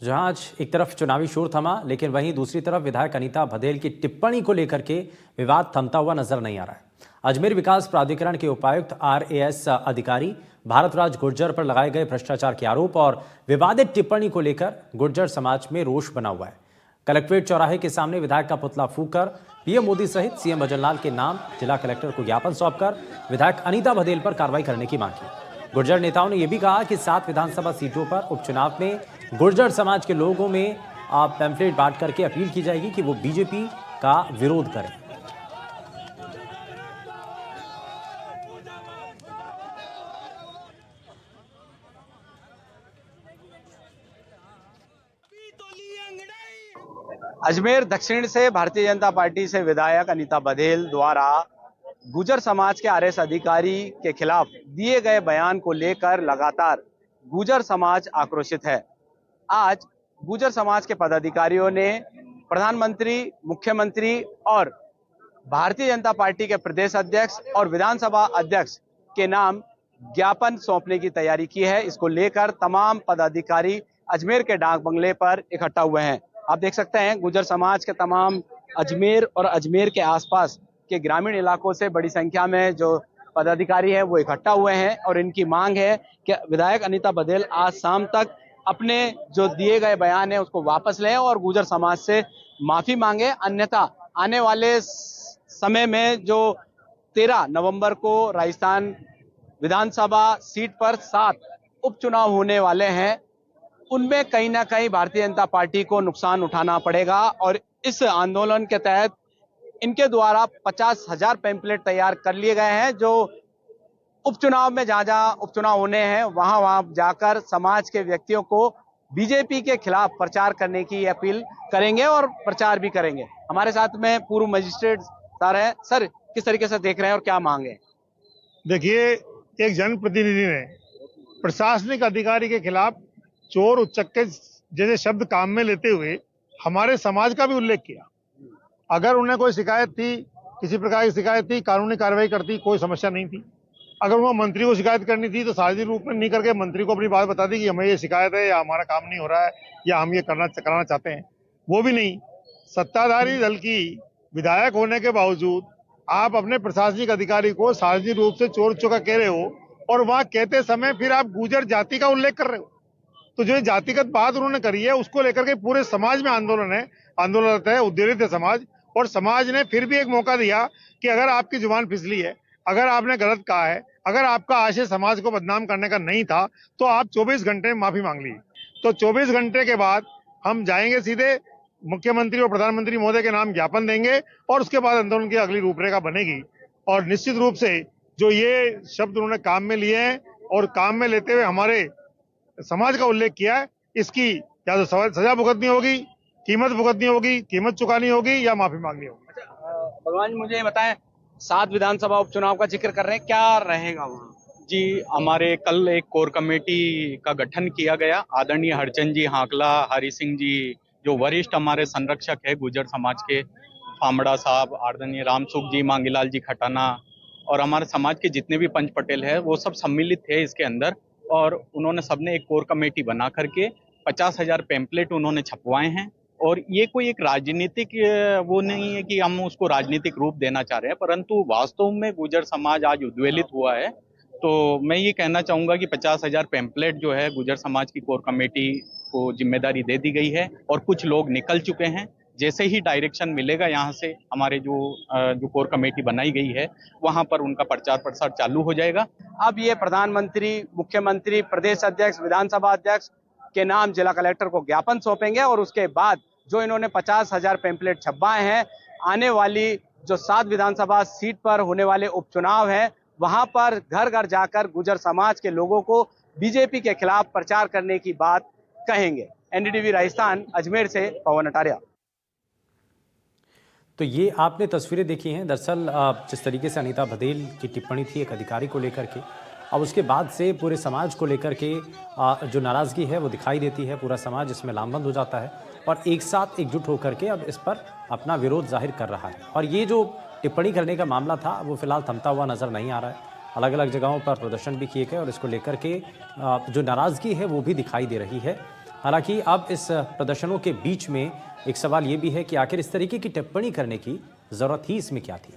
जहां आज एक तरफ चुनावी शोर थमा, लेकिन वहीं दूसरी तरफ विधायक अनीता भदेल की टिप्पणी को लेकर के विवाद थमता हुआ नजर नहीं आ रहा है। अजमेर विकास प्राधिकरण के उपायुक्त आरएएस अधिकारी भारतराज गुर्जर पर लगाए गए भ्रष्टाचार के आरोप और विवादित टिप्पणी को लेकर गुर्जर समाज में रोष बना हुआ है। कलेक्ट्रेट चौराहे के सामने विधायक का पुतला फूंककर पीएम मोदी सहित सीएम भजनलाल के नाम जिला कलेक्टर को ज्ञापन सौंपकर विधायक अनीता भदेल पर कार्रवाई करने की मांग की। गुर्जर नेताओं ने यह भी कहा कि 7 विधानसभा सीटों पर उपचुनाव में गुर्जर समाज के लोगों में पैम्फलेट बांट करके अपील की जाएगी कि वो बीजेपी का विरोध करें। अजमेर दक्षिण से भारतीय जनता पार्टी से विधायक अनीता भदेल द्वारा गुर्जर समाज के आरएएस अधिकारी के खिलाफ दिए गए बयान को लेकर लगातार गुर्जर समाज आक्रोशित है। आज गुर्जर समाज के पदाधिकारियों ने प्रधानमंत्री, मुख्यमंत्री और भारतीय जनता पार्टी के प्रदेश अध्यक्ष और विधानसभा अध्यक्ष के नाम ज्ञापन सौंपने की तैयारी की है। इसको लेकर तमाम पदाधिकारी अजमेर के डाक बंगले पर इकट्ठा हुए हैं। आप देख सकते हैं गुर्जर समाज के तमाम अजमेर और अजमेर के आसपास के ग्रामीण इलाकों से बड़ी संख्या में जो पदाधिकारी है वो इकट्ठा हुए हैं और इनकी मांग है कि विधायक अनीता भदेल आज शाम तक अपने जो दिए गए बयान है उसको वापस लें और गुर्जर समाज से माफी मांगे, अन्यथा आने वाले समय में जो 13 नवंबर को राजस्थान विधानसभा सीट पर 7 उपचुनाव होने वाले हैं, उनमें कहीं ना कहीं भारतीय जनता पार्टी को नुकसान उठाना पड़ेगा। और इस आंदोलन के तहत इनके द्वारा 50,000 पैम्पलेट तैयार कर लिए गए हैं, जो उपचुनाव में जहां जहां उपचुनाव होने हैं वहां जाकर समाज के व्यक्तियों को बीजेपी के खिलाफ प्रचार करने की अपील करेंगे और प्रचार भी करेंगे। हमारे साथ में पूर्व मजिस्ट्रेट सर है। सर, किस तरीके से देख रहे हैं और क्या मांगे? देखिए, एक जनप्रतिनिधि ने प्रशासनिक अधिकारी के खिलाफ चोर, उच्चक्के जैसे शब्द काम में लेते हुए हमारे समाज का भी उल्लेख किया। अगर उन्हें कोई शिकायत थी, किसी प्रकार की शिकायत थी, कानूनी कार्रवाई करती, कोई समस्या नहीं थी। अगर उन्हें मंत्री को शिकायत करनी थी तो सार्वजनिक रूप में नहीं करके मंत्री को अपनी बात बता दी कि हमें ये शिकायत है या हमारा काम नहीं हो रहा है या हम ये कराना चाहते हैं। वो भी नहीं। सत्ताधारी दल की विधायक होने के बावजूद आप अपने प्रशासनिक अधिकारी को सार्वजनिक रूप से चोर उच्चका कह रहे हो और वहां कहते समय फिर आप गुर्जर जाति का उल्लेख कर रहे हो। तो जो जातिगत बात उन्होंने करी है उसको लेकर के पूरे समाज में आंदोलनरत है, उद्वेलित है समाज। और समाज ने फिर भी एक मौका दिया कि अगर आपकी जुबान फिसली है, अगर आपने गलत कहा है, अगर आपका आशय समाज को बदनाम करने का नहीं था तो आप 24 घंटे में माफी मांग ली। तो 24 घंटे के बाद हम जाएंगे सीधे मुख्यमंत्री और प्रधानमंत्री महोदय के नाम ज्ञापन देंगे और उसके बाद आंदोलन की अगली रूपरेखा बनेगी। और निश्चित रूप से जो ये शब्द उन्होंने काम में लिए हैं और काम में लेते हुए हमारे समाज का उल्लेख किया है, इसकी या तो सजा भुगतनी होगी, कीमत भुगतनी होगी, कीमत चुकानी होगी या माफी मांगनी होगी। भगवान, मुझे ये बताएं, 7 विधानसभा उपचुनाव का जिक्र कर रहे हैं, क्या रहेगा वहाँ? जी, हमारे कल एक कोर कमेटी का गठन किया गया। आदरणीय हरचंद जी हाकला, हरि सिंह जी जो वरिष्ठ हमारे संरक्षक है गुर्जर समाज के, फामड़ा साहब, आदरणीय रामसुख जी, मांगीलाल जी खटाना और हमारे समाज के जितने भी पंच पटेल है वो सब सम्मिलित थे इसके अंदर। और उन्होंने सबने एक कोर कमेटी बना करके 50,000 पैम्पलेट उन्होंने छपवाए हैं। और ये कोई एक राजनीतिक वो नहीं है कि हम उसको राजनीतिक रूप देना चाह रहे हैं, परंतु वास्तव में गुर्जर समाज आज उद्वेलित हुआ है। तो मैं ये कहना चाहूंगा कि 50,000 पैम्पलेट जो है गुर्जर समाज की कोर कमेटी को जिम्मेदारी दे दी गई है और कुछ लोग निकल चुके हैं। जैसे ही डायरेक्शन मिलेगा यहाँ से, हमारे जो कोर कमेटी बनाई गई है वहां पर उनका प्रचार प्रसार चालू हो जाएगा। अब ये प्रधानमंत्री, मुख्यमंत्री, प्रदेश अध्यक्ष, विधानसभा अध्यक्ष के नाम जिला कलेक्टर को ज्ञापन सौंपेंगे और उसके बाद जो इन्होंने 50,000 पैम्पलेट छपवाए हैं, आने वाली जो 7 विधानसभा सीट पर होने वाले उपचुनाव हैं वहां पर घर घर जाकर गुर्जर समाज के लोगों को बीजेपी के खिलाफ प्रचार करने की बात कहेंगे। एनडीटीवी राजस्थान, अजमेर से पवन अटारिया। तो ये आपने तस्वीरें देखी हैं। दरअसल जिस तरीके से अनीता भदेल की टिप्पणी थी एक अधिकारी को लेकर के, अब उसके बाद से पूरे समाज को लेकर के जो नाराज़गी है वो दिखाई देती है। पूरा समाज इसमें लामबंद हो जाता है और एक साथ एकजुट होकर के अब इस पर अपना विरोध जाहिर कर रहा है। और ये जो टिप्पणी करने का मामला था वो फिलहाल थमता हुआ नज़र नहीं आ रहा है। अलग अलग जगहों पर प्रदर्शन भी किए गए और इसको लेकर के जो नाराज़गी है वो भी दिखाई दे रही है। हालांकि अब इस प्रदर्शनों के बीच में एक सवाल ये भी है कि आखिर इस तरीके की टिप्पणी करने की जरूरत ही इसमें क्या थी।